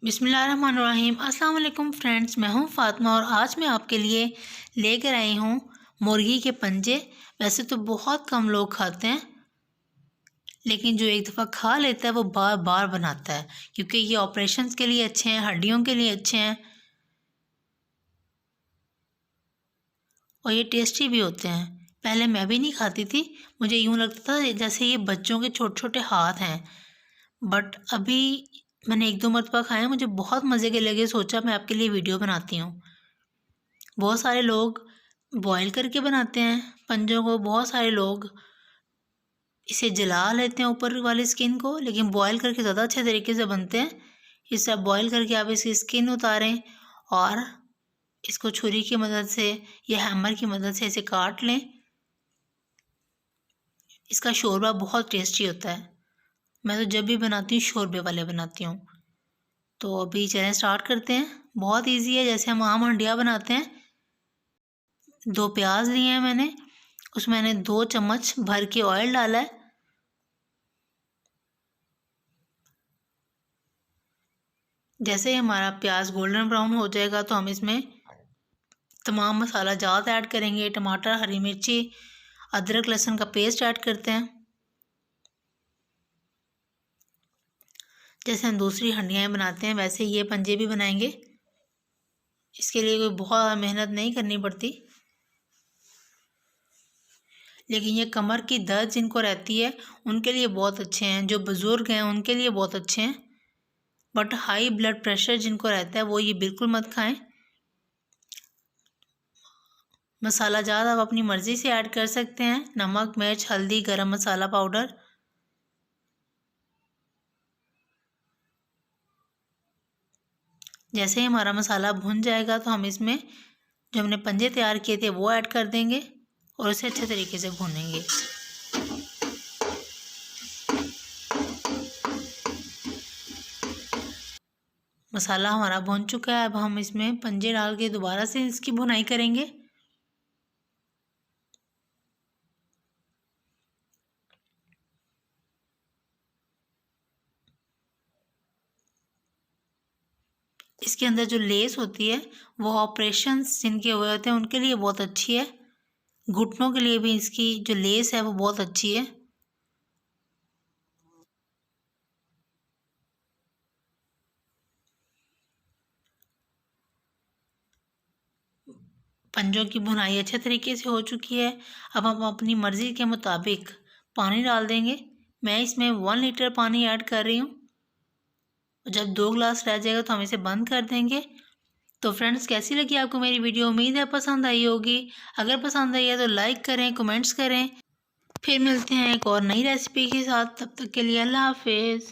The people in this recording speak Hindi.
बिस्मिल्लाहिर्रहमानिर्रहीम। अस्सलाम वालेकुम फ्रेंड्स, मैं हूं फ़ातिमा और आज मैं आपके लिए लेकर आई हूं मुर्गी के पंजे। वैसे तो बहुत कम लोग खाते हैं, लेकिन जो एक दफ़ा खा लेता है वो बार बार बनाता है, क्योंकि ये ऑपरेशंस के लिए अच्छे हैं, हड्डियों के लिए अच्छे हैं और ये टेस्टी भी होते हैं। पहले मैं भी नहीं खाती थी, मुझे यूँ लगता था जैसे ये बच्चों के छोटे छोटे हाथ हैं, बट अभी मैंने एक दो मरतबा खाए, मुझे बहुत मज़े के लगे। सोचा मैं आपके लिए वीडियो बनाती हूँ। बहुत सारे लोग बॉईल करके बनाते हैं पंजों को, बहुत सारे लोग इसे जला लेते हैं ऊपर वाली स्किन को, लेकिन बॉईल करके ज़्यादा अच्छे तरीके से बनते हैं। इसे आप बॉईल करके आप इसकी स्किन उतारें और इसको छुरी की मदद से या हैमर की मदद से इसे काट लें। इसका शोरबा बहुत टेस्टी होता है। मैं तो जब भी बनाती हूँ शोरबे वाले बनाती हूँ। तो अभी चलें स्टार्ट करते हैं। बहुत इजी है, जैसे हम आम हंडिया बनाते हैं। 2 प्याज लिए हैं मैंने, उसमें मैंने 2 चम्मच भर के ऑयल डाला है। जैसे ही हमारा प्याज गोल्डन ब्राउन हो जाएगा तो हम इसमें तमाम मसाला जात ऐड करेंगे। टमाटर, हरी मिर्ची, अदरक लहसुन का पेस्ट ऐड करते हैं। जैसे हम दूसरी हंडियाँ बनाते हैं वैसे ये पंजे भी बनाएंगे। इसके लिए कोई बहुत मेहनत नहीं करनी पड़ती, लेकिन ये कमर की दर्द जिनको रहती है उनके लिए बहुत अच्छे हैं। जो बुज़ुर्ग हैं उनके लिए बहुत अच्छे हैं, बट हाई ब्लड प्रेशर जिनको रहता है वो ये बिल्कुल मत खाएं। मसाला जात आप अपनी मर्ज़ी से ऐड कर सकते हैं। नमक, मिर्च, हल्दी, गरम मसाला पाउडर। जैसे ही हमारा मसाला भुन जाएगा तो हम इसमें जो हमने पंजे तैयार किए थे वो ऐड कर देंगे और उसे अच्छे तरीके से भूनेंगे। मसाला हमारा भुन चुका है, अब हम इसमें पंजे डाल के दोबारा से इसकी भुनाई करेंगे। इसके अंदर जो लेस होती है वो ऑपरेशंस जिनके हुए होते हैं उनके लिए बहुत अच्छी है। घुटनों के लिए भी इसकी जो लेस है वो बहुत अच्छी है। पंजों की भुनाई अच्छे तरीके से हो चुकी है। अब हम अपनी मर्ज़ी के मुताबिक पानी डाल देंगे। मैं इसमें 1 लीटर पानी ऐड कर रही हूँ। जब 2 गिलास रह जाएगा तो हम इसे बंद कर देंगे। तो फ्रेंड्स, कैसी लगी आपको मेरी वीडियो? उम्मीद है पसंद आई होगी। अगर पसंद आई है तो लाइक करें, कमेंट्स करें। फिर मिलते हैं एक और नई रेसिपी के साथ। तब तक के लिए अल्लाह हाफिज़।